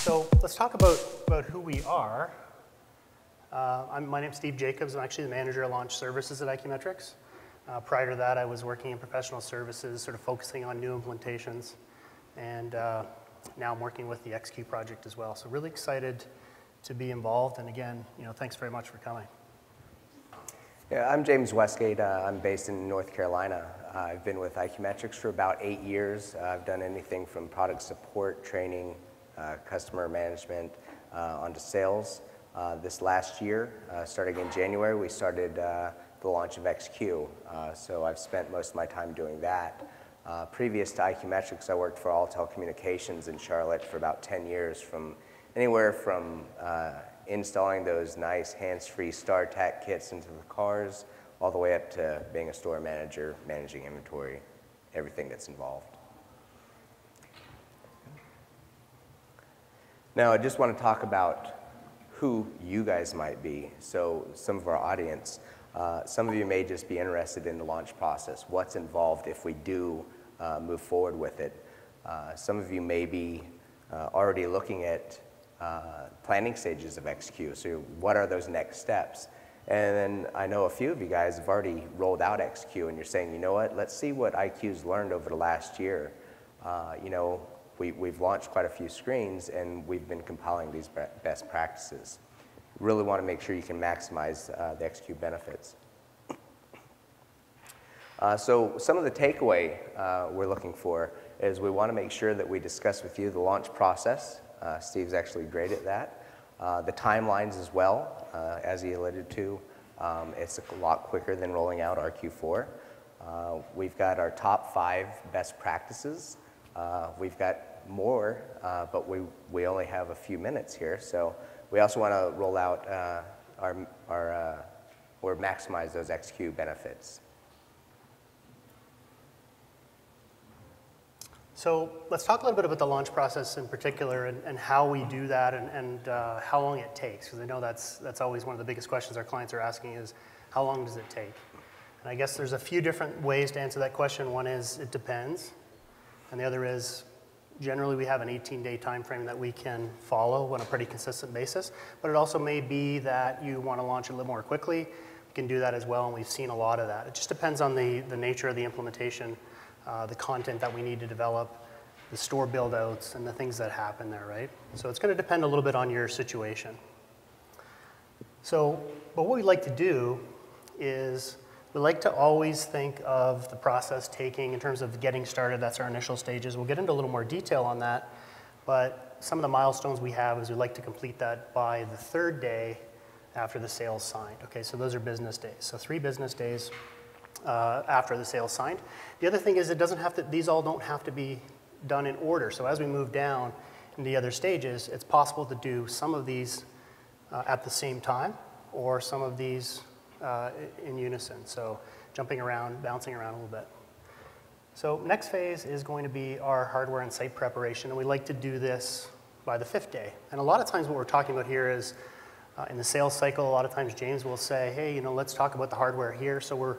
So let's talk about who we are. My name's Steve Jacobs. I'm actually the manager of launch services at IQmetrics. Prior to that, I was working in professional services, sort of focusing on new implementations. And now I'm working with the XQ project as well. So really excited to be involved. And again, thanks very much for coming. Yeah, I'm James Westgate. I'm based in North Carolina. I've been with IQmetrics for about 8 years. I've done anything from product support, training, customer management, onto sales. This last year, starting in January, we started the launch of XQ. So I've spent most of my time doing that. Previous to IQmetrics, I worked for Alltel Communications in Charlotte for about 10 years, from anywhere from installing those nice hands-free StarTAC kits into the cars, all the way up to being a store manager, managing inventory, everything that's involved. Now, I just want to talk about who you guys might be. So some of our audience, some of you may just be interested in the launch process, what's involved if we do move forward with it. Some of you may be already looking at planning stages of XQ, so what are those next steps? And then I know a few of you guys have already rolled out XQ and you're saying, you know what, let's see what IQ's learned over the last year. We've launched quite a few screens and we've been compiling these best practices. Really want to make sure you can maximize the XQ benefits. So some of the takeaway we're looking for is we want to make sure that we discuss with you the launch process. Steve's actually great at that. The timelines as well, as he alluded to. It's a lot quicker than rolling out RQ4. We've got our top 5 best practices. We've got more, but we only have a few minutes here. So we also want to roll out or maximize those XQ benefits. So let's talk a little bit about the launch process in particular and how we do that and how long it takes, because I know that's always one of the biggest questions our clients are asking is, how long does it take? And I guess there's a few different ways to answer that question. One is it depends, and the other is generally we have an 18-day time frame that we can follow on a pretty consistent basis, but it also may be that you want to launch it a little more quickly. We can do that as well, and we've seen a lot of that. It just depends on the nature of the implementation, the content that we need to develop, the store build-outs, and the things that happen there, right? So it's going to depend a little bit on your situation. So, but what we like to do is we like to always think of the process taking, in terms of getting started, that's our initial stages. We'll get into a little more detail on that, but some of the milestones we have is we like to complete that by the 3rd day after the sale's signed. Okay, so those are business days. So 3 business days after the sale's signed. The other thing is these all don't have to be done in order. So as we move down in the other stages, it's possible to do some of these at the same time, or some of these in unison. So jumping around, bouncing around a little bit. So next phase is going to be our hardware and site preparation, and we like to do this by the 5th day. And a lot of times what we're talking about here is in the sales cycle, a lot of times James will say, hey, let's talk about the hardware here. So we're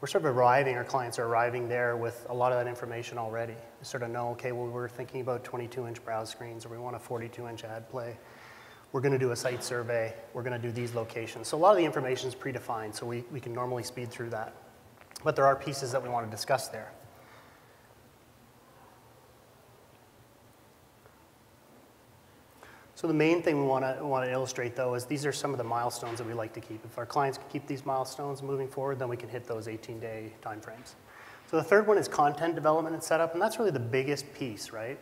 sort of arriving, our clients are arriving there with a lot of that information already. We sort of know, okay, well, we're thinking about 22-inch browse screens, or we want a 42-inch ad play. We're going to do a site survey. We're going to do these locations. So a lot of the information is predefined, so we can normally speed through that. But there are pieces that we want to discuss there. So the main thing we want to illustrate, though, is these are some of the milestones that we like to keep. If our clients can keep these milestones moving forward, then we can hit those 18-day timeframes. So the 3rd one is content development and setup, and that's really the biggest piece, right?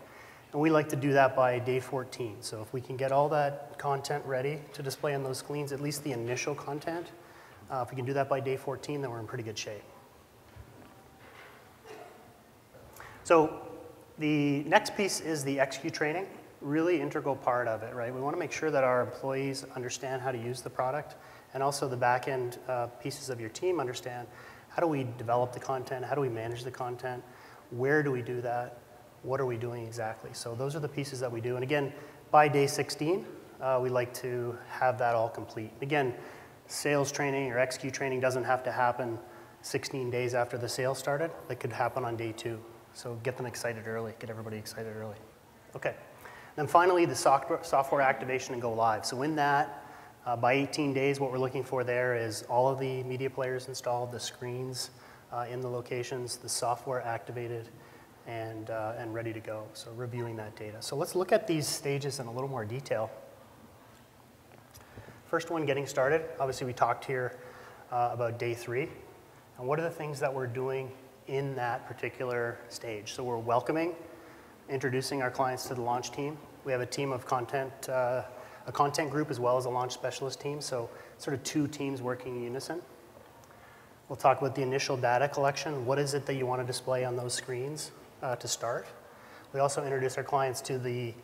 And we like to do that by day 14. So if we can get all that content ready to display on those screens, at least the initial content, if we can do that by day 14, then we're in pretty good shape. So the next piece is the XQ training. Really integral part of it, right? We want to make sure that our employees understand how to use the product, and also the back-end pieces of your team understand how do we develop the content, how do we manage the content, where do we do that, what are we doing exactly. So those are the pieces that we do. And again, by day 16, we like to have that all complete. Again, sales training or XQ training doesn't have to happen 16 days after the sale started. That could happen on day 2. So get them excited early, get everybody excited early. Okay. And finally, the software activation and go live. So in that, by 18 days, what we're looking for there is all of the media players installed, the screens in the locations, the software activated, and ready to go. So reviewing that data. So let's look at these stages in a little more detail. First one, getting started. Obviously, we talked here about day 3. And what are the things that we're doing in that particular stage? So we're welcoming, introducing our clients to the launch team. We have a team of content, a content group as well as a launch specialist team, so sort of 2 teams working in unison. We'll talk about the initial data collection. What is it that you want to display on those screens to start? We also introduce our clients to the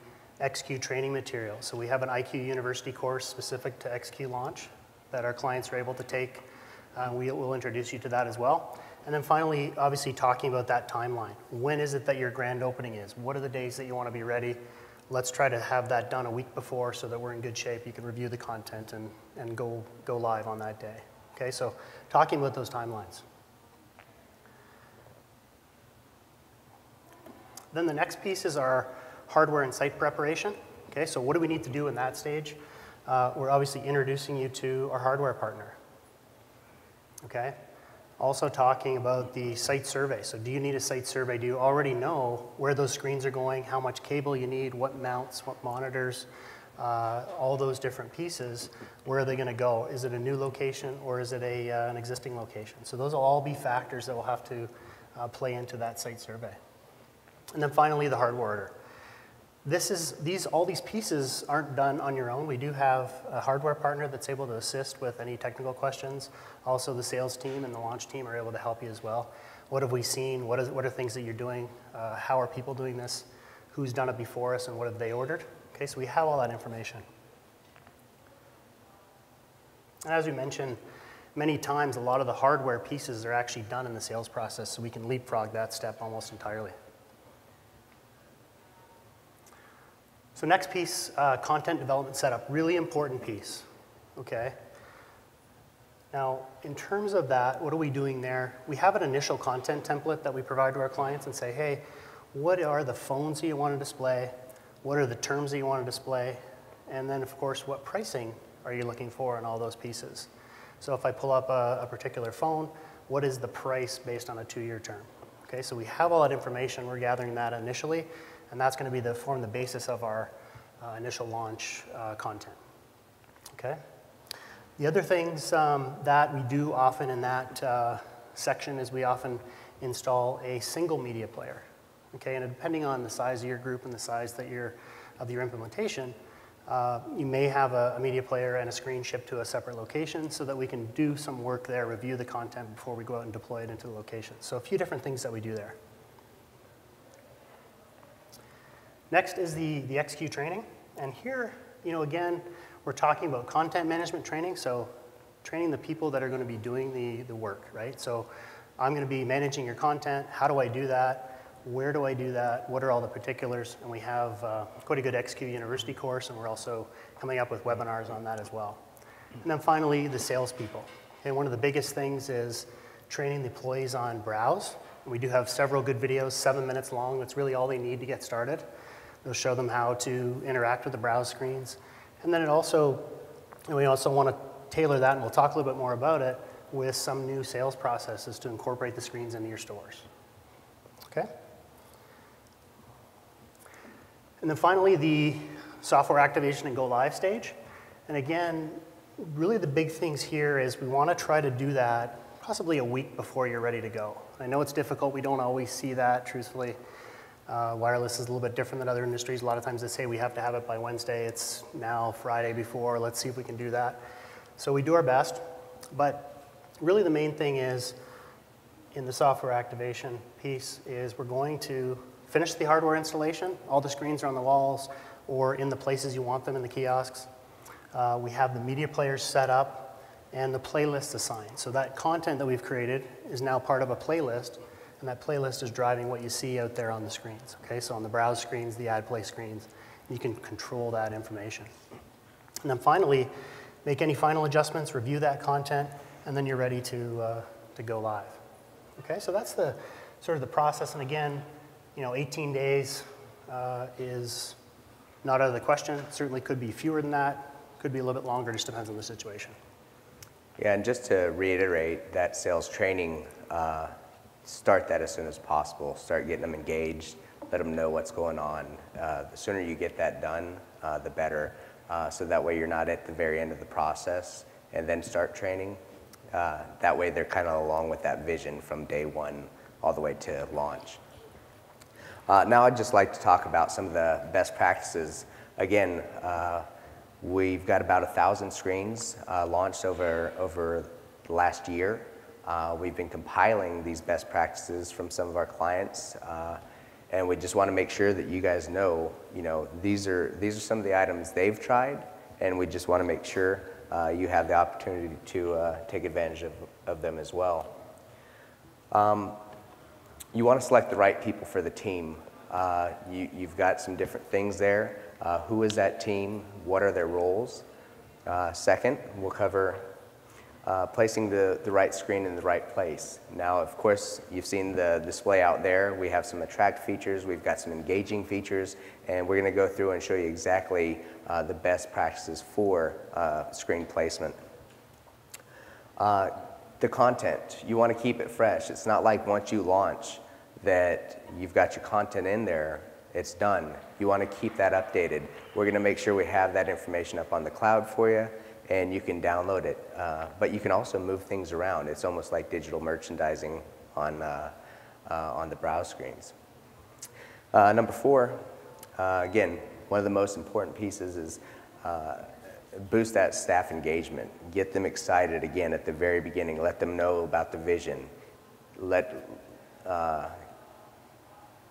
XQ training material. So we have an IQ University course specific to XQ launch that our clients are able to take. We will introduce you to that as well. And then finally, obviously talking about that timeline. When is it that your grand opening is? What are the days that you want to be ready? Let's try to have that done a week before so that we're in good shape. You can review the content and go live on that day. Okay, so talking about those timelines. Then the next piece is our hardware and site preparation. Okay, so what do we need to do in that stage? We're obviously introducing you to our hardware partner. Okay, also talking about the site survey. So do you need a site survey? Do you already know where those screens are going, how much cable you need, what mounts, what monitors, all those different pieces, where are they going to go? Is it a new location or is it an existing location? So those will all be factors that will have to play into that site survey. And then finally, the hardware order. All these pieces aren't done on your own. We do have a hardware partner that's able to assist with any technical questions. Also, the sales team and the launch team are able to help you as well. What have we seen? What are things that you're doing? How are people doing this? Who's done it before us and what have they ordered? Okay, so we have all that information. And as we mentioned, many times a lot of the hardware pieces are actually done in the sales process, so we can leapfrog that step almost entirely. So next piece, content development setup, really important piece, okay? Now, in terms of that, what are we doing there? We have an initial content template that we provide to our clients and say, hey, what are the phones that you want to display? What are the terms that you want to display? And then, of course, what pricing are you looking for in all those pieces? So if I pull up a particular phone, what is the price based on a 2-year term? Okay, so we have all that information. We're gathering that initially. And that's going to form the basis of our initial launch content. Okay. The other things that we do often in that section is we often install a single media player. Okay, and depending on the size of your group and the size that of your implementation, you may have a media player and a screen shipped to a separate location so that we can do some work there, review the content before we go out and deploy it into the location. So a few different things that we do there. Next is the XQ training. And here, again, we're talking about content management training, so training the people that are going to be doing the work, right? So I'm going to be managing your content. How do I do that? Where do I do that? What are all the particulars? And we have quite a good XQ University course, and we're also coming up with webinars on that as well. And then finally, the salespeople. And one of the biggest things is training the employees on browse. We do have several good videos, 7 minutes long. That's really all they need to get started. They'll show them how to interact with the browse screens. And then we also want to tailor that, and we'll talk a little bit more about it, with some new sales processes to incorporate the screens into your stores. Okay? And then finally, the software activation and go live stage. And again, really the big things here is we want to try to do that possibly a week before you're ready to go. I know it's difficult. We don't always see that, truthfully. Wireless is a little bit different than other industries. A lot of times they say we have to have it by Wednesday. It's now Friday before. Let's see if we can do that. So we do our best. But really the main thing is in the software activation piece is we're going to finish the hardware installation. All the screens are on the walls or in the places you want them in the kiosks. We have the media players set up and the playlists assigned. So that content that we've created is now part of a playlist. And that playlist is driving what you see out there on the screens. Okay, so on the browse screens, the ad play screens, you can control that information. And then finally, make any final adjustments, review that content, and then you're ready to go live. Okay, so that's the sort of the process. And again, 18 days is not out of the question. Certainly could be fewer than that, could be a little bit longer, just depends on the situation. Yeah, and just to reiterate, that sales training, start that as soon as possible. Start getting them engaged, let them know what's going on. The sooner you get that done, the better. So that way you're not at the very end of the process and then start training. That way they're kind of along with that vision from day one all the way to launch. Now I'd just like to talk about some of the best practices. Again, we've got about 1,000 screens launched over the last year. We've been compiling these best practices from some of our clients, and we just want to make sure that you guys know, these are some of the items they've tried, and we just want to make sure you have the opportunity to take advantage of them as well. You want to select the right people for the team. You've got some different things there. Who is that team? What are their roles? Second, we'll cover placing the right screen in the right place. Now, of course, you've seen the display out there. We have some attract features, we've got some engaging features, and we're going to go through and show you exactly the best practices for screen placement. The content, you want to keep it fresh. It's not like once you launch that you've got your content in there, it's done. You want to keep that updated. We're going to make sure we have that information up on the cloud for you, and you can download it. But you can also move things around. It's almost like digital merchandising on the browse screens. Number 4, again, one of the most important pieces is boost that staff engagement. Get them excited again at the very beginning. Let them know about the vision.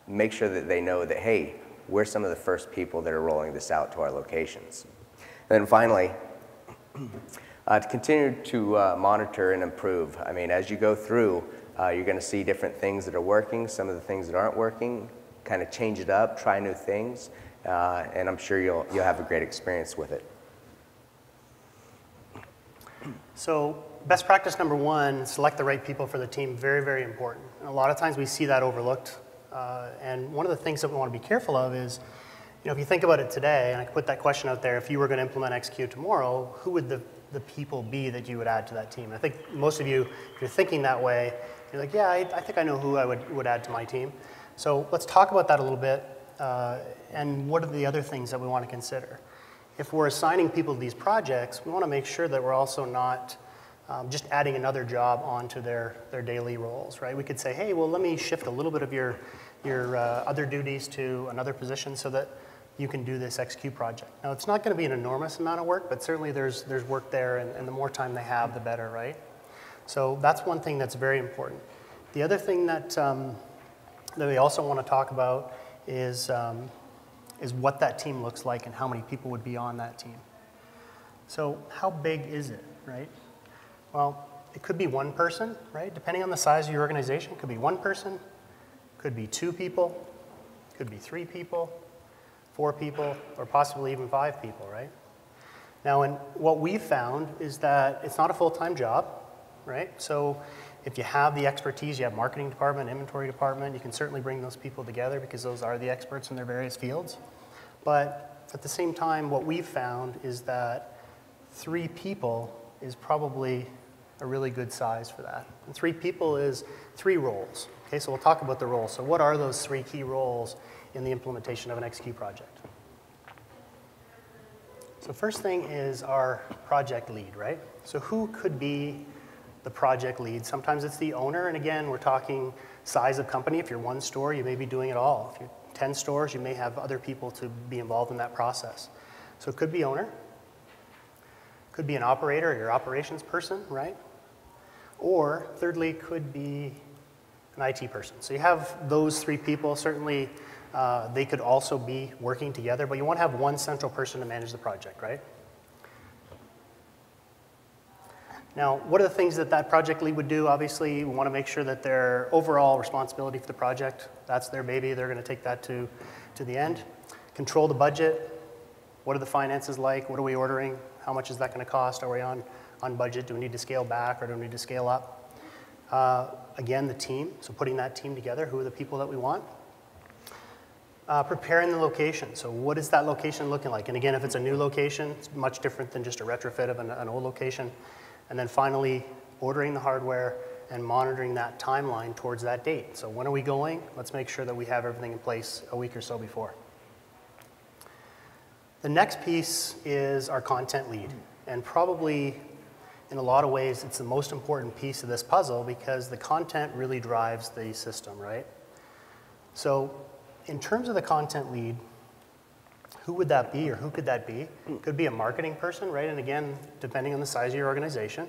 Make sure that they know that, hey, we're some of the first people that are rolling this out to our locations. And then finally, to continue to monitor and improve. I mean, as you go through, you're going to see different things that are working, some of the things that aren't working, kind of change it up, try new things, and I'm sure you'll have a great experience with it. So best practice number 1, select the right people for the team, very, very important. And a lot of times we see that overlooked. And one of the things that we want to be careful of is, if you think about it today, and I could put that question out there, if you were going to implement XQ tomorrow, who would the people be that you would add to that team? I think most of you, if you're thinking that way, you're like, yeah, I think I know who I would add to my team. So let's talk about that a little bit, and what are the other things that we want to consider? If we're assigning people to these projects, we want to make sure that we're also not just adding another job onto their daily roles, right? We could say, hey, well, let me shift a little bit of your other duties to another position so that you can do this XQ project. Now, it's not going to be an enormous amount of work, but certainly there's work there, and the more time they have, the better, right? So that's one thing that's very important. The other thing that we also want to talk about is what that team looks like and how many people would be on that team. So how big is it, right? Well, it could be one person, right? Depending on the size of your organization, it could be one person, could be 2 people, could be 3 people, 4 people, or possibly even 5 people, right? Now, what we've found is that it's not a full-time job, right? So if you have the expertise, you have marketing department, inventory department, you can certainly bring those people together because those are the experts in their various fields. But at the same time, what we've found is that 3 people is probably a really good size for that. And 3 people is 3 roles. Okay, so we'll talk about the roles. So what are those 3 key roles in the implementation of an XQ project? So first thing is our project lead, right? So who could be the project lead? Sometimes it's the owner, and again, we're talking size of company. If you're 1 store, you may be doing it all. If you're 10 stores, you may have other people to be involved in that process. So it could be owner, could be an operator or your operations person, right? Or thirdly, could be an IT person. So you have those 3 people. Certainly, they could also be working together, but you want to have one central person to manage the project, right? Now, what are the things that project lead would do? Obviously, we want to make sure that their overall responsibility for the project, that's their baby. They're going to take that to the end. Control the budget. What are the finances like? What are we ordering? How much is that going to cost? Are we on budget? Do we need to scale back or do we need to scale up? Again, the team. So putting that team together. Who are the people that we want? Preparing the location. So what is that location looking like? And again, if it's a new location, it's much different than just a retrofit of an old location. And then finally, ordering the hardware and monitoring that timeline towards that date. So when are we going? Let's make sure that we have everything in place a week or so before. The next piece is our content lead. And probably in a lot of ways, it's the most important piece of this puzzle because the content really drives the system, right? So in terms of the content lead, who would that be or who could that be? It could be a marketing person, right? And again, depending on the size of your organization.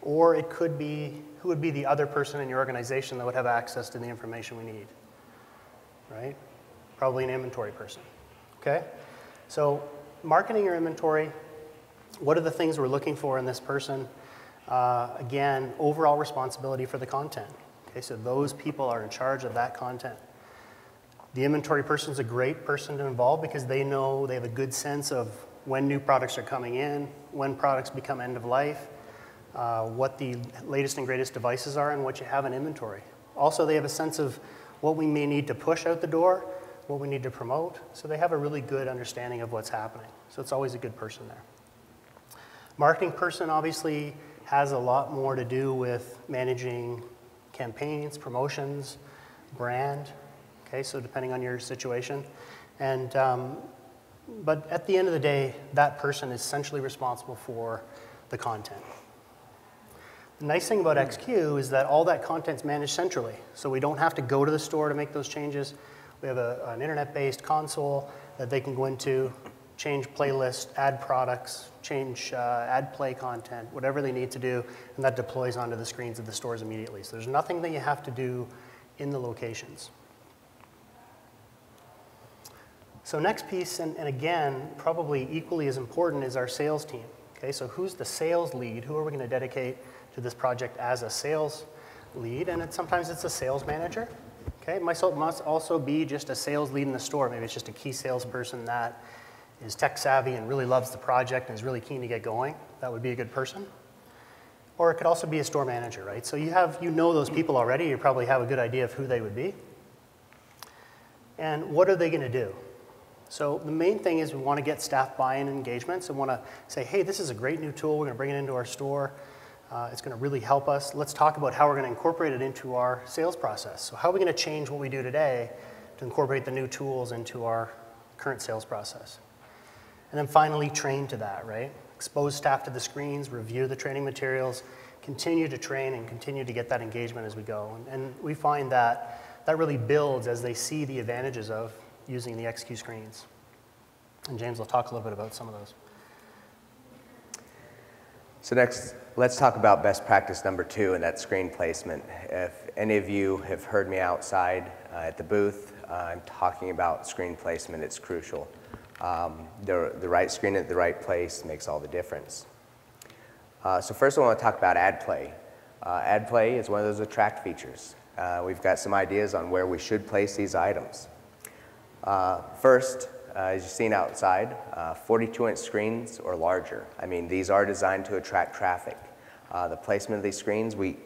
Or it could be, who would be the other person in your organization that would have access to the information we need, right? Probably an inventory person, okay? So marketing or inventory, what are the things we're looking for in this person? Again, overall responsibility for the content. Okay, so those people are in charge of that content. The inventory person is a great person to involve because they know, they have a good sense of when new products are coming in, when products become end of life, what the latest and greatest devices are and what you have in inventory. Also, they have a sense of what we may need to push out the door, what we need to promote, so they have a really good understanding of what's happening. So it's always a good person there. Marketing person obviously has a lot more to do with managing campaigns, promotions, brand, okay, so depending on your situation. And, but at the end of the day, that person is essentially responsible for the content. The nice thing about XQ is that all that content's managed centrally, so we don't have to go to the store to make those changes. We have an internet-based console that they can go into, change playlists, add products, change add play content, whatever they need to do, and that deploys onto the screens of the stores immediately. So there's nothing that you have to do in the locations. So next piece, and again, probably equally as important, is our sales team. Okay, so who's the sales lead? Who are we going to dedicate to this project as a sales lead? And sometimes it's a sales manager. Okay, it must also be just a sales lead in the store. Maybe it's just a key salesperson that is tech savvy and really loves the project and is really keen to get going. That would be a good person. Or it could also be a store manager, right? So you know those people already. You probably have a good idea of who they would be. And what are they going to do? So the main thing is we want to get staff buy-in and engagement. So we want to say, hey, this is a great new tool. We're going to bring it into our store. It's going to really help us. Let's talk about how we're going to incorporate it into our sales process. So how are we going to change what we do today to incorporate the new tools into our current sales process? And then finally, train to that, right? Expose staff to the screens, review the training materials, continue to train and continue to get that engagement as we go. And we find that that really builds as they see the advantages of using the XQ screens. And James will talk a little bit about some of those. So next, let's talk about best practice number 2, and that's screen placement. If any of you have heard me outside at the booth, I'm talking about screen placement. It's crucial. The right screen at the right place makes all the difference. So first I want to talk about ad play. Ad play is one of those attract features. We've got some ideas on where we should place these items. First, as you've seen outside, 42-inch screens or larger. I mean, these are designed to attract traffic. The placement of these screens, we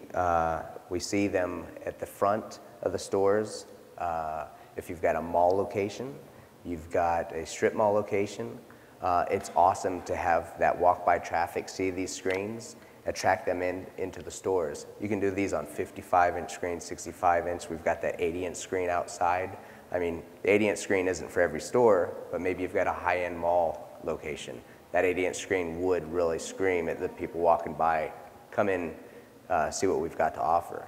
see them at the front of the stores. If you've got a mall location, you've got a strip mall location, it's awesome to have that walk-by traffic see these screens, attract them into the stores. You can do these on 55-inch screens, 65-inch. We've got that 80-inch screen outside. I mean, the 80-inch screen isn't for every store, but maybe you've got a high-end mall location. That 80-inch screen would really scream at the people walking by, come in, see what we've got to offer.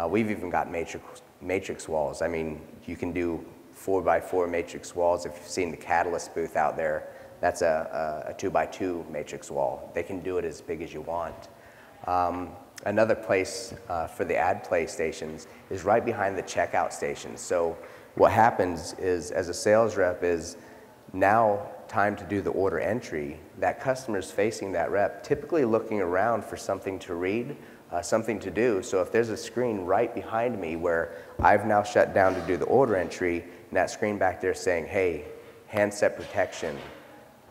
We've even got matrix walls. I mean, you can do 4x4 matrix walls. If you've seen the Catalyst booth out there, that's a 2x2 matrix wall. They can do it as big as you want. Another place for the ad play stations is right behind the checkout stations. So what happens is, as a sales rep, is now time to do the order entry. That customer's facing that rep, typically looking around for something to read, something to do. So if there's a screen right behind me where I've now shut down to do the order entry, and that screen back there saying, hey, handset protection,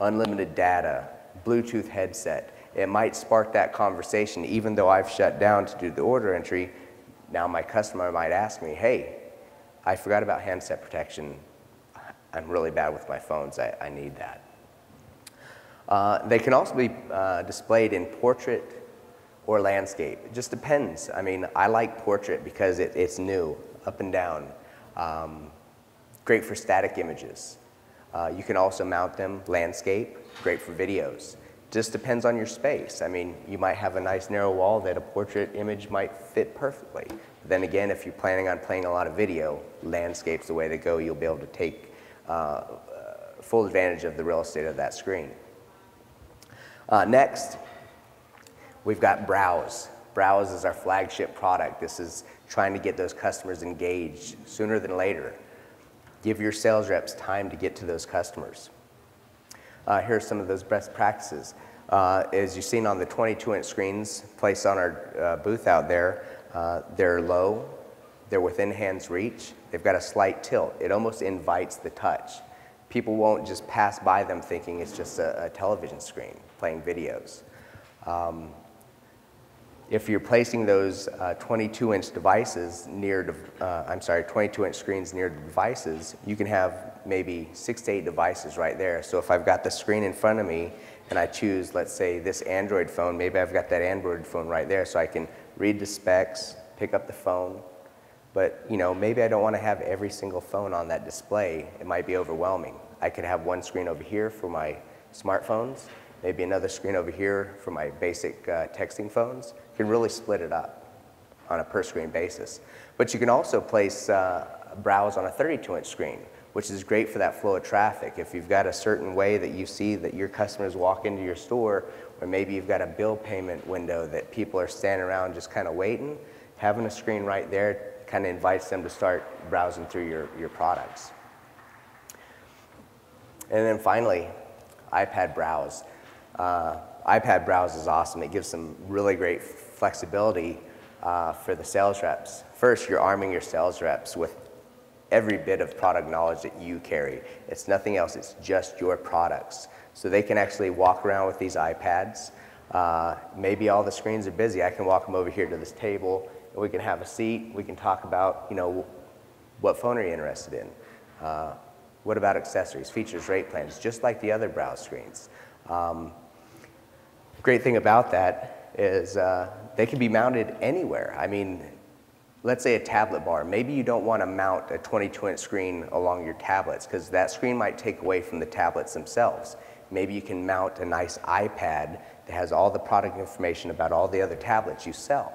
unlimited data, Bluetooth headset, it might spark that conversation. Even though I've shut down to do the order entry, now my customer might ask me, hey, I forgot about handset protection. I'm really bad with my phones, I need that. They can also be displayed in portrait or landscape. It just depends. I mean, I like portrait because it's new, up and down. Great for static images. You can also mount them landscape, great for videos. Just depends on your space. I mean, you might have a nice narrow wall that a portrait image might fit perfectly. But then again, if you're planning on playing a lot of video, landscape's the way to go. You'll be able to take full advantage of the real estate of that screen. Next, we've got Browse. Browse is our flagship product. This is trying to get those customers engaged sooner than later. Give your sales reps time to get to those customers. Here are some of those best practices. As you've seen on the 22-inch screens placed on our booth out there, they're low, they're within hand's reach, they've got a slight tilt. It almost invites the touch. People won't just pass by them thinking it's just a television screen playing videos. If you're placing those 22-inch devices near, 22-inch screens near the devices, you can have maybe 6 to 8 devices right there. So if I've got the screen in front of me and I choose, let's say, this Android phone, maybe I've got that Android phone right there so I can read the specs, pick up the phone. But you know, maybe I don't want to have every single phone on that display. It might be overwhelming. I could have one screen over here for my smartphones, maybe another screen over here for my basic texting phones. You can really split it up on a per screen basis. But you can also place Browse on a 32-inch screen, which is great for that flow of traffic. If you've got a certain way that you see that your customers walk into your store, or maybe you've got a bill payment window that people are standing around just kind of waiting, having a screen right there kind of invites them to start browsing through your products. And then finally, iPad Browse. iPad Browse is awesome. It gives some really great flexibility for the sales reps. First, you're arming your sales reps with every bit of product knowledge that you carry. It's nothing else, it's just your products. So they can actually walk around with these iPads. Maybe all the screens are busy. I can walk them over here to this table, and we can have a seat. We can talk about, you know, what phone are you interested in? What about accessories, features, rate plans, just like the other Browse screens. Great thing about that is they can be mounted anywhere. I mean, let's say a tablet bar. Maybe you don't want to mount a 22-inch screen along your tablets because that screen might take away from the tablets themselves. Maybe you can mount a nice iPad that has all the product information about all the other tablets you sell.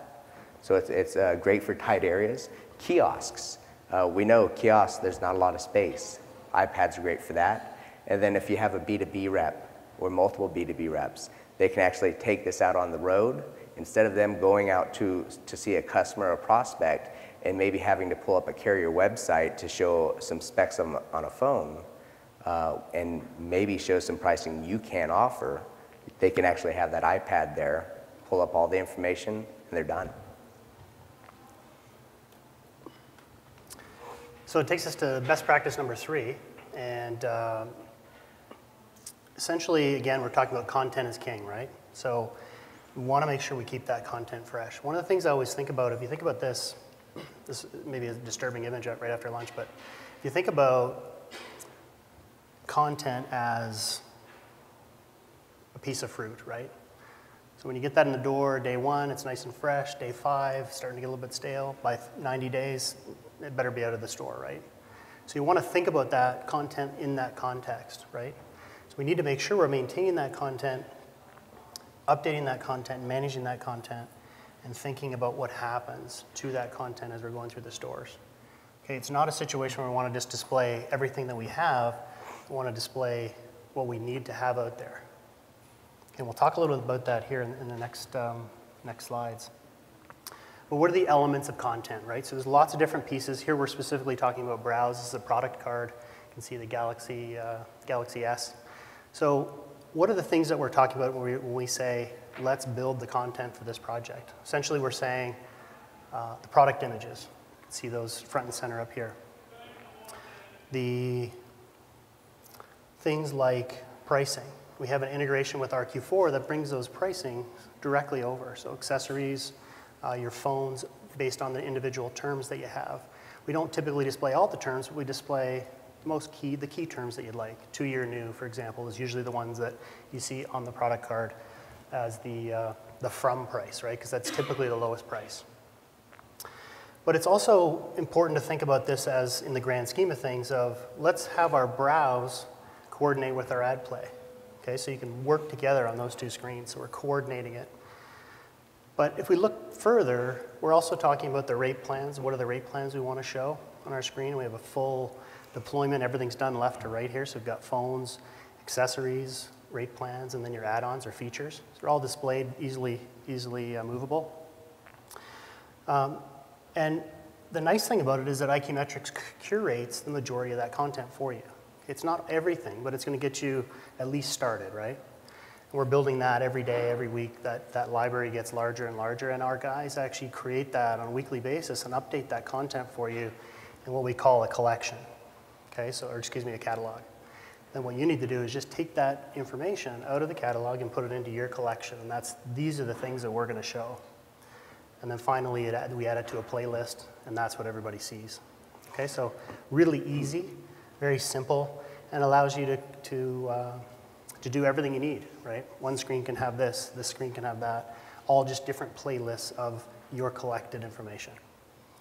So it's great for tight areas. Kiosks. We know kiosks, there's not a lot of space. iPads are great for that. And then if you have a B2B rep or multiple B2B reps, they can actually take this out on the road. Instead of them going out to see a customer or prospect and maybe having to pull up a carrier website to show some specs on a phone and maybe show some pricing you can't offer, they can actually have that iPad there, pull up all the information, and they're done. So it takes us to best practice number 3. And essentially, again, we're talking about content is king, right? So we want to make sure we keep that content fresh. One of the things I always think about, if you think about this may be a disturbing image right after lunch, but if you think about content as a piece of fruit, right? So when you get that in the door, day 1, it's nice and fresh. Day 5, starting to get a little bit stale. By 90 days, it better be out of the store, right? So you want to think about that content in that context, right? So we need to make sure we're maintaining that content, updating that content, managing that content, and thinking about what happens to that content as we're going through the stores. Okay, it's not a situation where we want to just display everything that we have. We want to display what we need to have out there. And we'll talk a little bit about that here in the next slides. But what are the elements of content, right? So there's lots of different pieces. Here we're specifically talking about Browse. This is a product card. You can see the Galaxy S. So what are the things that we're talking about when we say, let's build the content for this project? Essentially, we're saying the product images. You can see those front and center up here. The things like pricing. We have an integration with RQ4 that brings those pricing directly over. So accessories, your phones, based on the individual terms that you have. We don't typically display all the terms, but we display the key terms that you'd like. 2-year new, for example, is usually the ones that you see on the product card as the from price, right? Because that's typically the lowest price. But it's also important to think about this as in the grand scheme of things of let's have our browse coordinate with our ad play. Okay, so you can work together on those two screens, so we're coordinating it. But if we look further, we're also talking about the rate plans. What are the rate plans we want to show on our screen? We have a full deployment. Everything's done left to right here. So we've got phones, accessories, rate plans, and then your add-ons or features. So they're all displayed easily movable. And the nice thing about it is that IQ Metrics curates the majority of that content for you. It's not everything, but it's going to get you at least started, right? We're building that every day, every week. That library gets larger and larger, and our guys actually create that on a weekly basis and update that content for you in what we call a collection, okay? So, or excuse me, a catalog. Then what you need to do is just take that information out of the catalog and put it into your collection, and these are the things that we're going to show. And then finally, we add it to a playlist, and that's what everybody sees. Okay, so really easy, very simple, and allows you to do everything you need, right? One screen can have this screen can have that, all just different playlists of your collected information,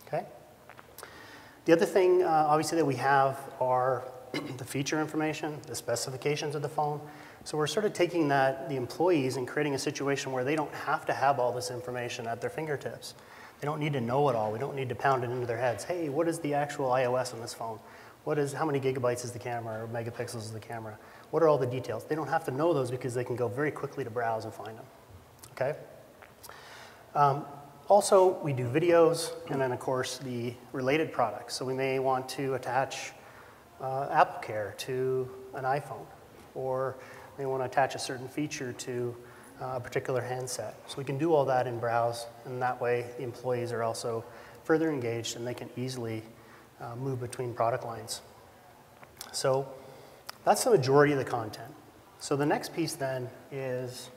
okay? The other thing, obviously, that we have are the feature information, the specifications of the phone. So we're sort of taking the employees and creating a situation where they don't have to have all this information at their fingertips. They don't need to know it all. We don't need to pound it into their heads. Hey, what is the actual iOS on this phone? How many gigabytes is the camera, or megapixels is the camera? What are all the details? They don't have to know those because they can go very quickly to browse and find them, okay? Also, we do videos, and then of course the related products. So we may want to attach AppleCare to an iPhone, or we want to attach a certain feature to a particular handset. So we can do all that in Browse, and that way the employees are also further engaged and they can easily move between product lines. So that's the majority of the content. So the next piece then is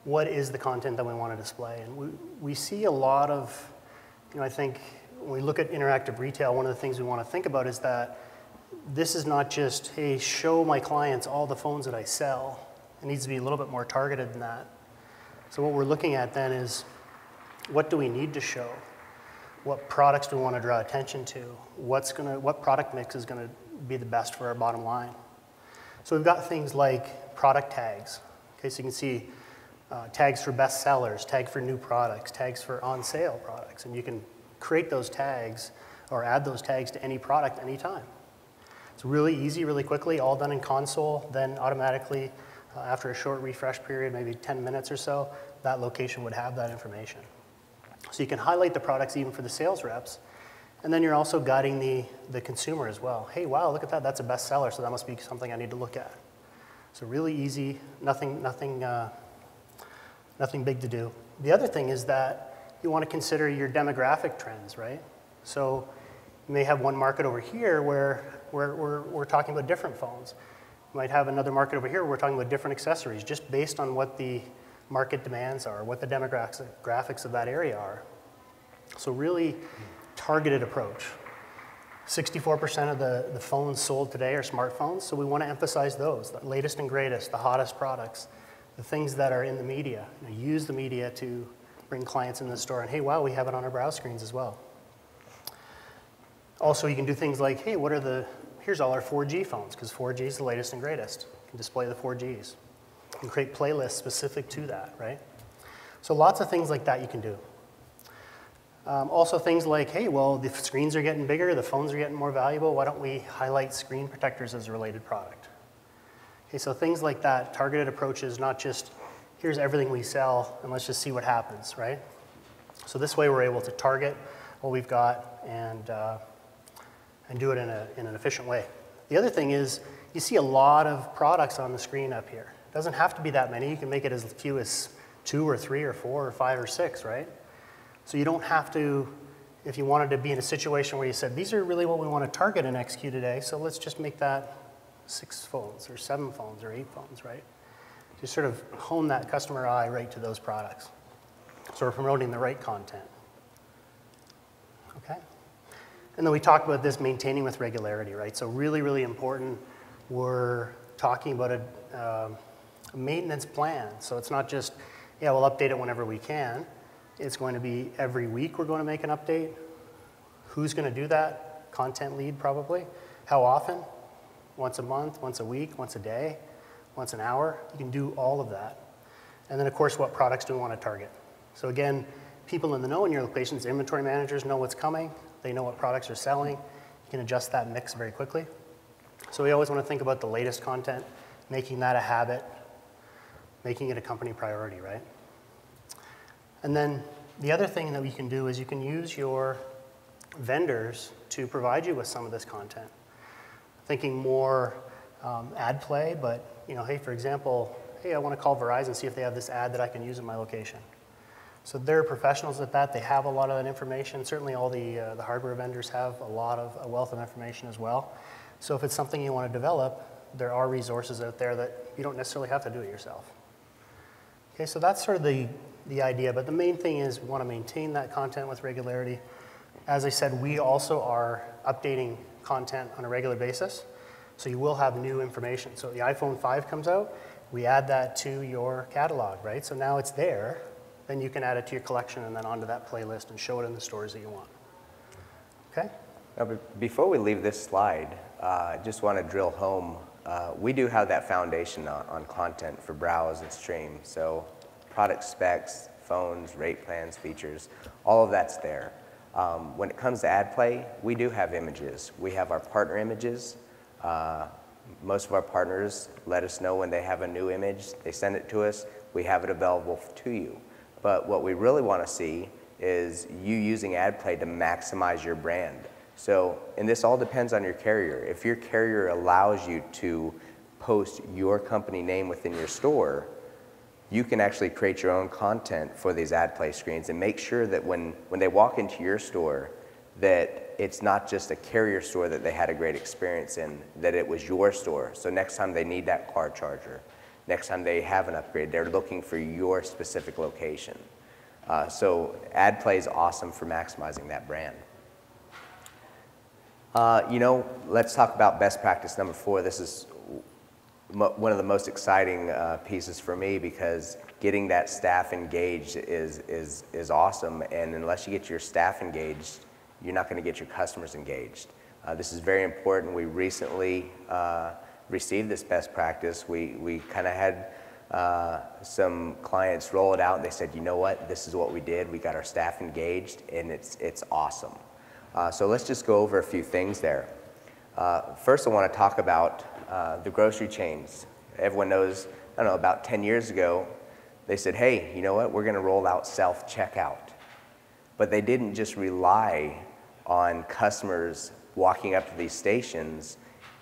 what is the content that we want to display? And we see a lot of, I think when we look at interactive retail, one of the things we want to think about is that this is not just, hey, show my clients all the phones that I sell. It needs to be a little bit more targeted than that. So what we're looking at then is, what do we need to show? What products do we want to draw attention to? What product mix is going to be the best for our bottom line? So we've got things like product tags. Okay, so you can see tags for best sellers, tag for new products, tags for on sale products, and you can create those tags or add those tags to any product anytime. It's really easy, really quickly, all done in console, then automatically, after a short refresh period, maybe 10 minutes or so, that location would have that information. So you can highlight the products even for the sales reps, and then you're also guiding the consumer as well. Hey, wow, look at that, that's a bestseller, so that must be something I need to look at. So really easy, nothing big to do. The other thing is that you want to consider your demographic trends, right? So you may have one market over here where we're talking about different phones. You might have another market over here where we're talking about different accessories, just based on what the market demands are, what the demographics of that area are. So really targeted approach. 64% of the phones sold today are smartphones, so we want to emphasize those, the latest and greatest, the hottest products, the things that are in the media. Use the media to bring clients into the store, and hey, wow, we have it on our browse screens as well. Also, you can do things like, hey, here's all our 4G phones, because 4G is the latest and greatest. You can display the 4Gs. You can create playlists specific to that, right? So lots of things like that you can do. Also things like, hey, well, the screens are getting bigger, the phones are getting more valuable, why don't we highlight screen protectors as a related product? Okay, so things like that, targeted approaches, not just, here's everything we sell, and let's just see what happens, right? So this way we're able to target what we've got and do it in an efficient way. The other thing is, you see a lot of products on the screen up here. It doesn't have to be that many. You can make it as few as 2 or 3 or 4 or 5 or 6, right? So you don't have to, if you wanted to be in a situation where you said, these are really what we want to target and execute today, so let's just make that 6 phones or 7 phones or 8 phones, right? To sort of hone that customer eye right to those products. So we're promoting the right content. Okay? And then we talked about this maintaining with regularity, right? So really, really important. We're talking about a maintenance plan. So it's not just, yeah, we'll update it whenever we can. It's going to be every week we're going to make an update. Who's going to do that? Content lead probably. How often? Once a month, once a week, once a day, once an hour. You can do all of that. And then of course, what products do we want to target? So again, people in the know in your locations, inventory managers know what's coming. They know what products are selling. You can adjust that mix very quickly. So we always want to think about the latest content, making that a habit, making it a company priority, right? And then the other thing that we can do is you can use your vendors to provide you with some of this content. Thinking more ad play, but hey, for example, hey, I want to call Verizon and see if they have this ad that I can use in my location. So they're professionals at that. They have a lot of that information. Certainly all the hardware vendors have a wealth of information as well. So if it's something you want to develop, there are resources out there that you don't necessarily have to do it yourself. Okay, so that's sort of the idea, but the main thing is we want to maintain that content with regularity. As I said, we also are updating content on a regular basis, so you will have new information. So the iPhone 5 comes out, we add that to your catalog, right? So now it's there, then you can add it to your collection and then onto that playlist and show it in the stores that you want. Okay? Now, before we leave this slide, I just want to drill home. We do have that foundation on content for browse and stream. So product specs, phones, rate plans, features, all of that's there. When it comes to ad play, we do have images. We have our partner images. Most of our partners let us know when they have a new image. They send it to us. We have it available to you. But what we really want to see is you using ad play to maximize your brand. So, and this all depends on your carrier. If your carrier allows you to post your company name within your store, you can actually create your own content for these ad play screens and make sure that when they walk into your store, that it's not just a carrier store that they had a great experience in, that it was your store. So next time they need that car charger, next time they have an upgrade, they're looking for your specific location. So ad play is awesome for maximizing that brand. Let's talk about best practice number 4. This is one of the most exciting pieces for me because getting that staff engaged is awesome. And unless you get your staff engaged, you're not going to get your customers engaged. This is very important. We recently received this best practice. We kind of had some clients roll it out and they said, you know what, this is what we did. We got our staff engaged and it's awesome. So let's just go over a few things there. First, I want to talk about the grocery chains. Everyone knows, I don't know, about 10 years ago, they said, hey, you know what, we're going to roll out self-checkout. But they didn't just rely on customers walking up to these stations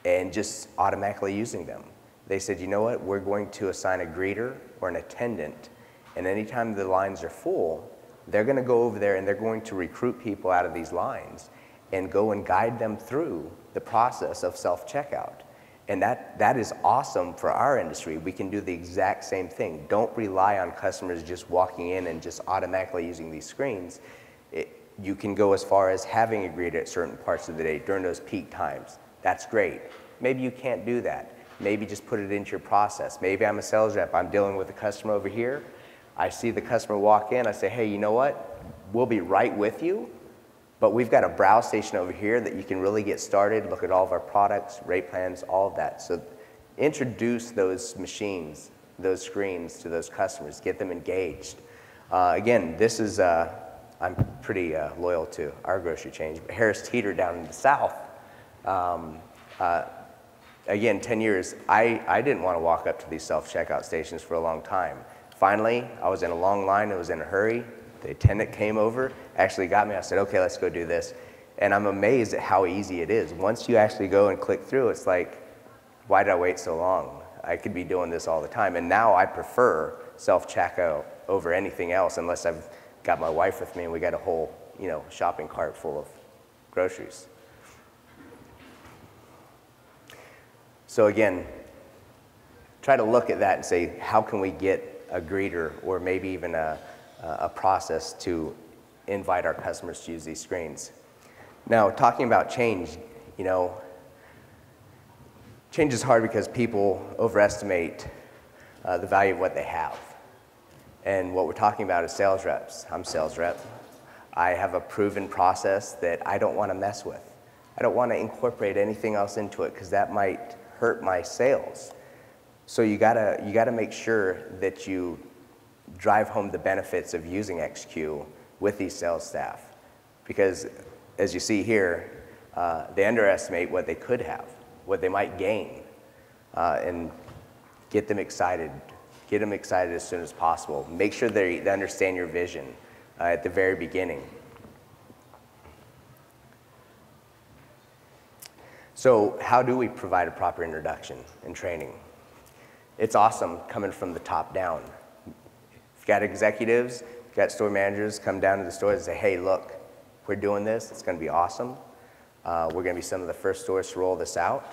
and just automatically using them. They said, you know what, we're going to assign a greeter or an attendant, and anytime the lines are full, they're going to go over there and they're going to recruit people out of these lines and go and guide them through the process of self-checkout. And that is awesome for our industry. We can do the exact same thing. Don't rely on customers just walking in and just automatically using these screens. You can go as far as having a greeter at certain parts of the day during those peak times. That's great. Maybe you can't do that. Maybe just put it into your process. Maybe I'm a sales rep. I'm dealing with a customer over here. I see the customer walk in. I say, hey, you know what? We'll be right with you. But we've got a browse station over here that you can really get started, look at all of our products, rate plans, all of that. So introduce those machines, those screens to those customers, get them engaged. Again, this is, I'm pretty loyal to our grocery chain, but Harris Teeter down in the South. Again, 10 years, I didn't want to walk up to these self-checkout stations for a long time. Finally, I was in a long line, I was in a hurry. The attendant came over, actually got me. I said, okay, let's go do this. And I'm amazed at how easy it is. Once you actually go and click through, it's like, why did I wait so long? I could be doing this all the time. And now I prefer self-checkout over anything else unless I've got my wife with me and we got a whole, shopping cart full of groceries. So again, try to look at that and say, how can we get a greeter or maybe even a process to invite our customers to use these screens. Now, talking about change, change is hard because people overestimate the value of what they have. And what we're talking about is sales reps. I'm a sales rep. I have a proven process that I don't want to mess with. I don't want to incorporate anything else into it because that might hurt my sales. So you gotta make sure that you drive home the benefits of using XQ with these sales staff. Because as you see here, they underestimate what they could have, what they might gain, and get them excited. Get them excited as soon as possible. Make sure they understand your vision at the very beginning. So how do we provide a proper introduction and training? It's awesome coming from the top down. If you've got executives, you've got store managers come down to the stores and say, hey, look, we're doing this. It's going to be awesome. We're going to be some of the first stores to roll this out.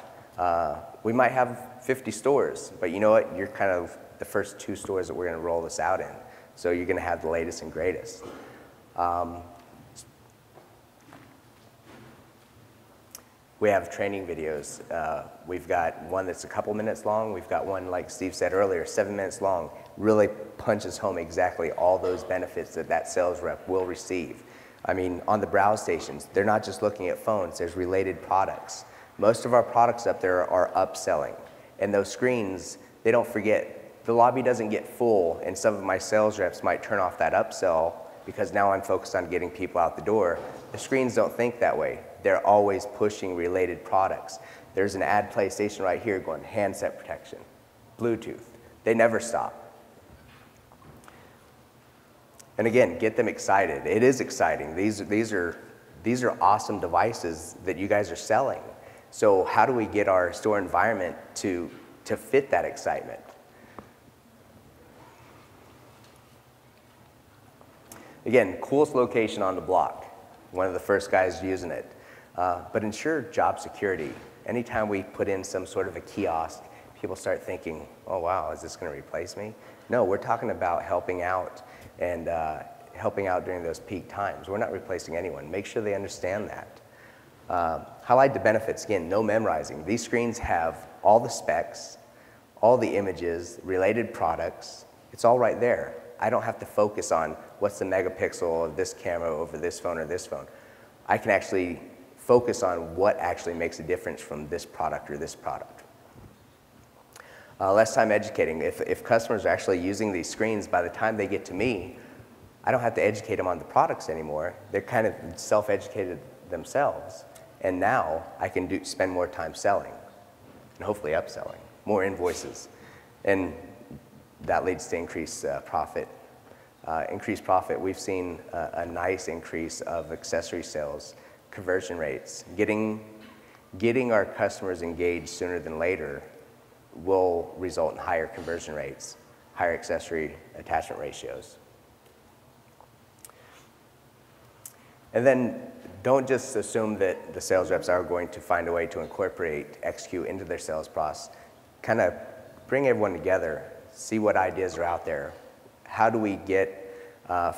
We might have 50 stores, but you know what? You're kind of the first 2 stores that we're going to roll this out in. So you're going to have the latest and greatest. We have training videos. We've got one that's a couple minutes long. We've got one, like Steve said earlier, 7 minutes long. Really punches home exactly all those benefits that sales rep will receive. I mean, on the browse stations, they're not just looking at phones. There's related products. Most of our products up there are upselling. And those screens, they don't forget. The lobby doesn't get full, and some of my sales reps might turn off that upsell because now I'm focused on getting people out the door. The screens don't think that way. They're always pushing related products. There's an ad play station right here going handset protection, Bluetooth. They never stop. And again, get them excited. It is exciting. These are awesome devices that you guys are selling. So how do we get our store environment to fit that excitement? Again, coolest location on the block. One of the first guys using it. But ensure job security. Anytime we put in some sort of a kiosk, people start thinking, oh wow, is this going to replace me? No, we're talking about helping out and helping out during those peak times. We're not replacing anyone. Make sure they understand that. Highlight the benefits. Again, no memorizing. These screens have all the specs, all the images, related products. It's all right there. I don't have to focus on what's the megapixel of this camera over this phone or this phone. I can actually focus on what actually makes a difference from this product or this product. Less time educating. If customers are actually using these screens, by the time they get to me, I don't have to educate them on the products anymore. They're kind of self-educated themselves. And now I can spend more time selling and hopefully upselling, more invoices. And that leads to increased profit. Increased profit, we've seen a nice increase of accessory sales, conversion rates. Getting our customers engaged sooner than later will result in higher conversion rates, higher accessory attachment ratios. And then don't just assume that the sales reps are going to find a way to incorporate XQ into their sales process. Kind of bring everyone together, see what ideas are out there. How do we get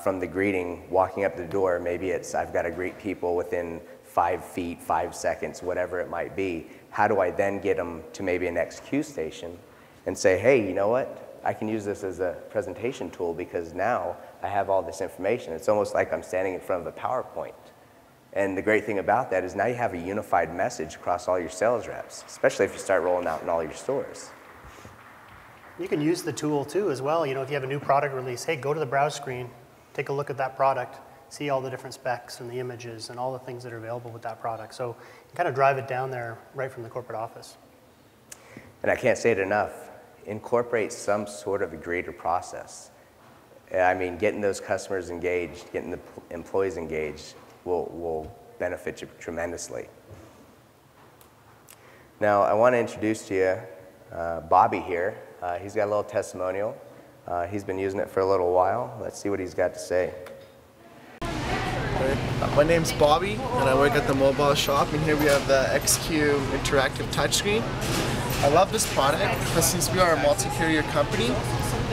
from the greeting, walking up the door, maybe it's I've got to greet people within 5 feet, 5 seconds, whatever it might be. How do I then get them to maybe an XQ station and say, hey, you know what? I can use this as a presentation tool because now I have all this information. It's almost like I'm standing in front of a PowerPoint. And the great thing about that is now you have a unified message across all your sales reps, especially if you start rolling out in all your stores. You can use the tool too as well. You know, if you have a new product release, hey, go to the browse screen, take a look at that product, see all the different specs and the images and all the things that are available with that product. So you kind of drive it down there right from the corporate office. And I can't say it enough, incorporate some sort of a greeter process. I mean, getting those customers engaged, getting the employees engaged will benefit you tremendously. Now, I want to introduce to you Bobby here. He's got a little testimonial. He's been using it for a little while. Let's see what he's got to say. My name's Bobby, and I work at the mobile shop, and here we have the XQ interactive touchscreen. I love this product because since we are a multi-carrier company,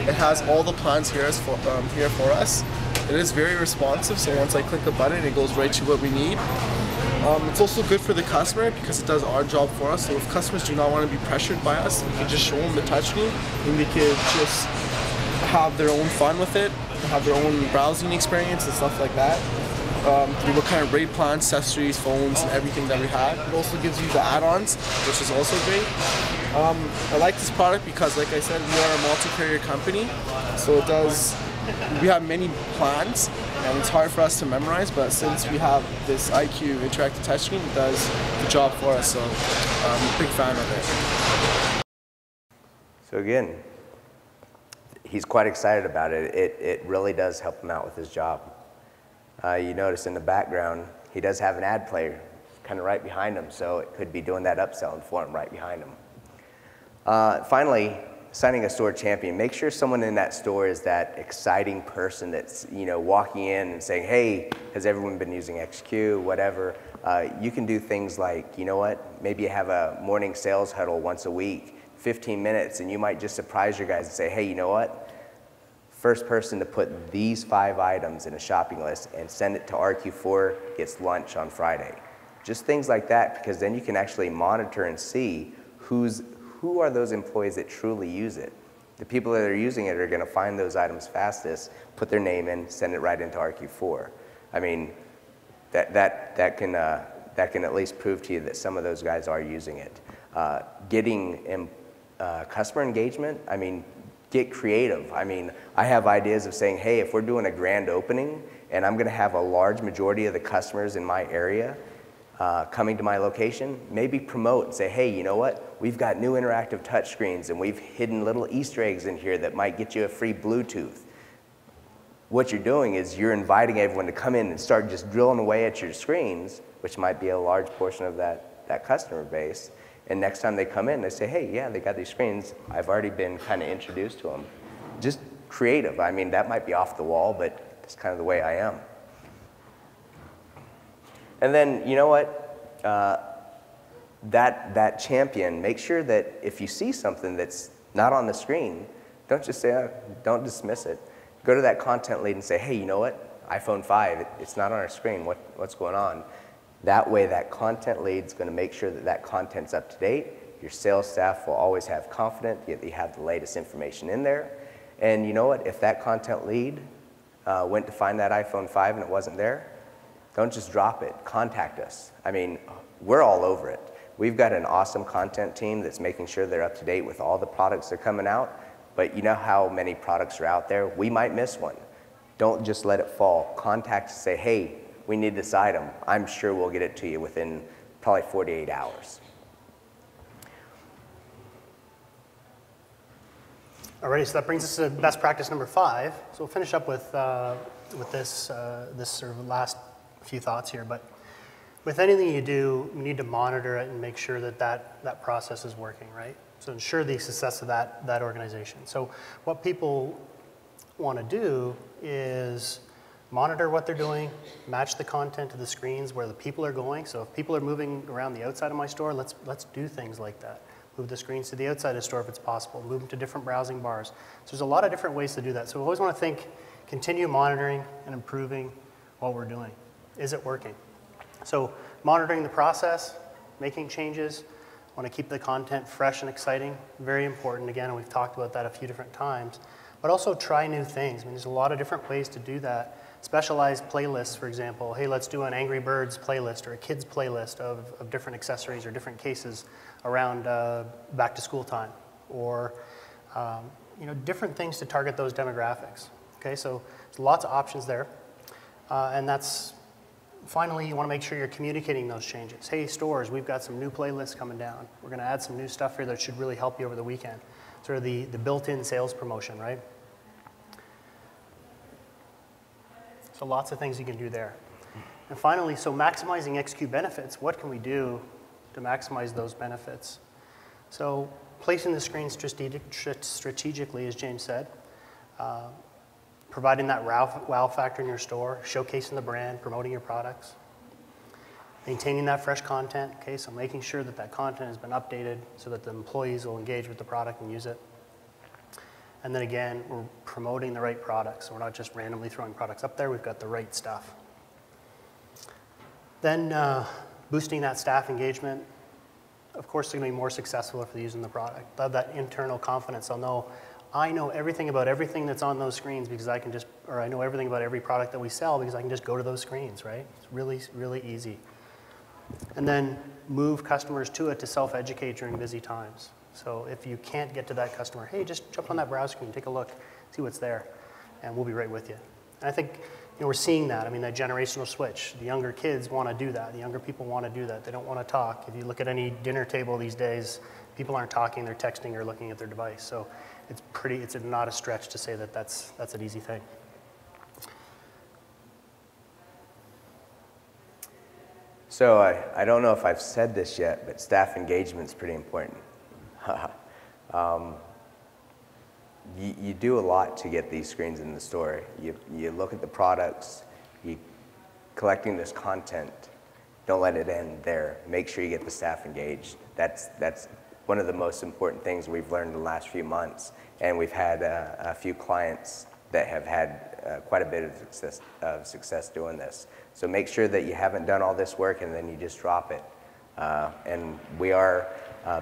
it has all the plans here for us. It is very responsive, so once I click a button, it goes right to what we need. It's also good for the customer because it does our job for us. So if customers do not want to be pressured by us, we can just show them the touchscreen and they can just have their own fun with it, have their own browsing experience and stuff like that. Through what kind of rate plans, accessories, phones, and everything that we have. It also gives you the add-ons, which is also great. I like this product because, like I said, we are a multi-carrier company, so we have many plans, and it's hard for us to memorize, but since we have this IQ interactive touchscreen, it does the job for us, so I'm a big fan of it. So again, he's quite excited about it. It really does help him out with his job. You notice in the background, he does have an ad player kind of right behind him, so it could be doing that upselling for him right behind him. Finally, signing a store champion. Make sure someone in that store is that exciting person that's walking in and saying, hey, has everyone been using XQ, whatever. You can do things like, you know what, maybe you have a morning sales huddle once a week, 15 minutes, and you might just surprise your guys and say, hey, you know what? First person to put these 5 items in a shopping list and send it to RQ4 gets lunch on Friday. Just things like that, because then you can actually monitor and see who are those employees that truly use it. The people that are using it are going to find those items fastest, put their name in, send it right into RQ4. I mean, that can at least prove to you that some of those guys are using it. Getting customer engagement, I mean, get creative. I mean, I have ideas of saying, hey, if we're doing a grand opening and I'm going to have a large majority of the customers in my area coming to my location, maybe promote and say, hey, you know what? We've got new interactive touchscreens and we've hidden little Easter eggs in here that might get you a free Bluetooth. What you're doing is you're inviting everyone to come in and start just drilling away at your screens, which might be a large portion of that customer base. And next time they come in, they say, hey, yeah, they got these screens. I've already been kind of introduced to them. Just creative. I mean, that might be off the wall, but it's kind of the way I am. And then, you know what? That champion, make sure that if you see something that's not on the screen, don't just say, don't dismiss it. Go to that content lead and say, hey, you know what? iPhone 5, it's not on our screen. What's going on? That way, that content lead's going to make sure that content's up to date. Your sales staff will always have confidence that you have the latest information in there. And you know what? If that content lead went to find that iPhone 5 and it wasn't there, don't just drop it. Contact us. I mean, we're all over it. We've got an awesome content team that's making sure they're up to date with all the products that are coming out. But you know how many products are out there? We might miss one. Don't just let it fall. Contact us, say, hey, we need this item. I'm sure we'll get it to you within probably 48 hours. Alrighty, so that brings us to best practice number 5. So we'll finish up with this sort of last few thoughts here. But with anything you do, you need to monitor it and make sure that process is working, right? So ensure the success of that organization. So what people want to do is monitor what they're doing, match the content to the screens where the people are going. So if people are moving around the outside of my store, let's do things like that. Move the screens to the outside of the store if it's possible. Move them to different browsing bars. So there's a lot of different ways to do that. So we always want to think, continue monitoring and improving what we're doing. Is it working? So monitoring the process, making changes, want to keep the content fresh and exciting, very important again, and we've talked about that a few different times. But also try new things. I mean, there's a lot of different ways to do that. Specialized playlists, for example. Hey, let's do an Angry Birds playlist or a kids playlist of different accessories or different cases around back to school time, or different things to target those demographics. Okay, so there's lots of options there, and that's finally you want to make sure you're communicating those changes. Hey, stores, we've got some new playlists coming down. We're going to add some new stuff here that should really help you over the weekend. Sort of the built-in sales promotion, right? So lots of things you can do there. And finally, so maximizing XQ benefits, what can we do to maximize those benefits? So placing the screen strategically, as James said, providing that wow factor in your store, showcasing the brand, promoting your products, maintaining that fresh content, okay, so making sure that content has been updated so that the employees will engage with the product and use it. And then again, we're promoting the right products. So we're not just randomly throwing products up there, we've got the right stuff. Then boosting that staff engagement. Of course, they're going to be more successful if they're using the product. They'll have that internal confidence. They'll know, I know everything about everything that's on those screens because I can just, or I know everything about every product that we sell because I can just go to those screens, right? It's really, really easy. And then move customers to it to self-educate during busy times. So if you can't get to that customer, hey, just jump on that browse screen, take a look, see what's there, and we'll be right with you. And I think we're seeing that. I mean, that generational switch. The younger kids want to do that. The younger people want to do that. They don't want to talk. If you look at any dinner table these days, people aren't talking, they're texting or looking at their device. So it's not a stretch to say that that's an easy thing. So I don't know if I've said this yet, but staff engagement is pretty important. You do a lot to get these screens in the store. You look at the products, you collecting this content. Don't let it end there. Make sure you get the staff engaged. That's one of the most important things we've learned in the last few months. And we've had a few clients that have had quite a bit of success doing this. So make sure that you haven't done all this work and then you just drop it. And we are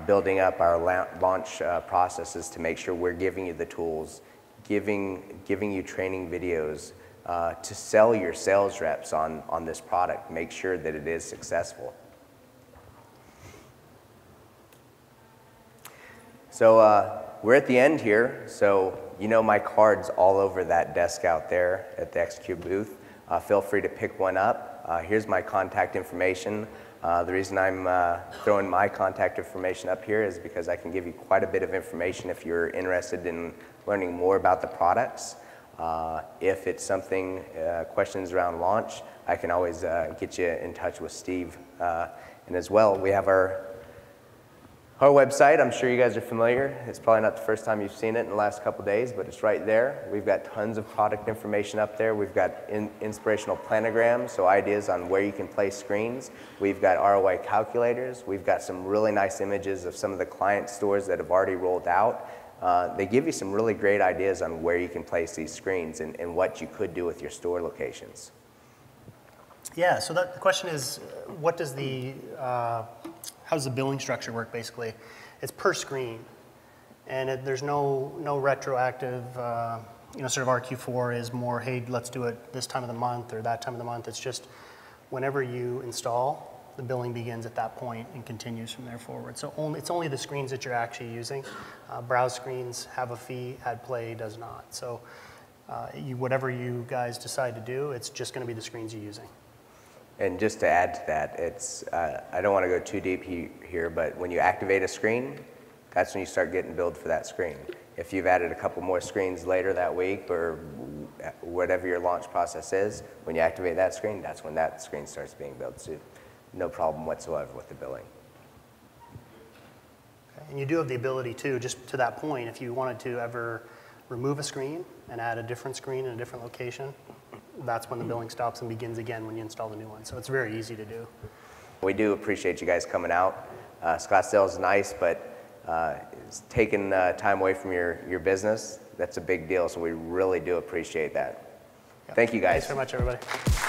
building up our launch processes to make sure we're giving you the tools, giving you training videos to sell your sales reps on this product. Make sure that it is successful. So we're at the end here, so you know my card's all over that desk out there at the XQ booth. Feel free to pick one up. Here's my contact information. The reason I'm throwing my contact information up here is because I can give you quite a bit of information if you're interested in learning more about the products. If it's something, questions around launch, I can always get you in touch with Steve. And as well, we have our website. I'm sure you guys are familiar. It's probably not the first time you've seen it in the last couple days, but it's right there. We've got tons of product information up there. We've got inspirational planograms, so ideas on where you can place screens. We've got ROI calculators. We've got some really nice images of some of the client stores that have already rolled out. They give you some really great ideas on where you can place these screens and what you could do with your store locations. Yeah, so the question is, what does how does the billing structure work, basically? It's per screen, and there's no retroactive, sort of RQ4 is more, hey, let's do it this time of the month or that time of the month. It's just whenever you install, the billing begins at that point and continues from there forward. So it's only the screens that you're actually using. Browse screens have a fee, AdPlay does not. So whatever you guys decide to do, it's just going to be the screens you're using. And just to add to that, it's, I don't want to go too deep here, but when you activate a screen, that's when you start getting billed for that screen. If you've added a couple more screens later that week or whatever your launch process is, when you activate that screen, that's when that screen starts being billed. So no problem whatsoever with the billing. Okay. And you do have the ability too, just to that point, if you wanted to ever remove a screen and add a different screen in a different location, that's when the billing stops and begins again when you install the new one. So it's very easy to do. We do appreciate you guys coming out. Scottsdale is nice, but it's taking time away from your business. That's a big deal, so we really do appreciate that. Yep. Thank you guys. Thanks very much, everybody.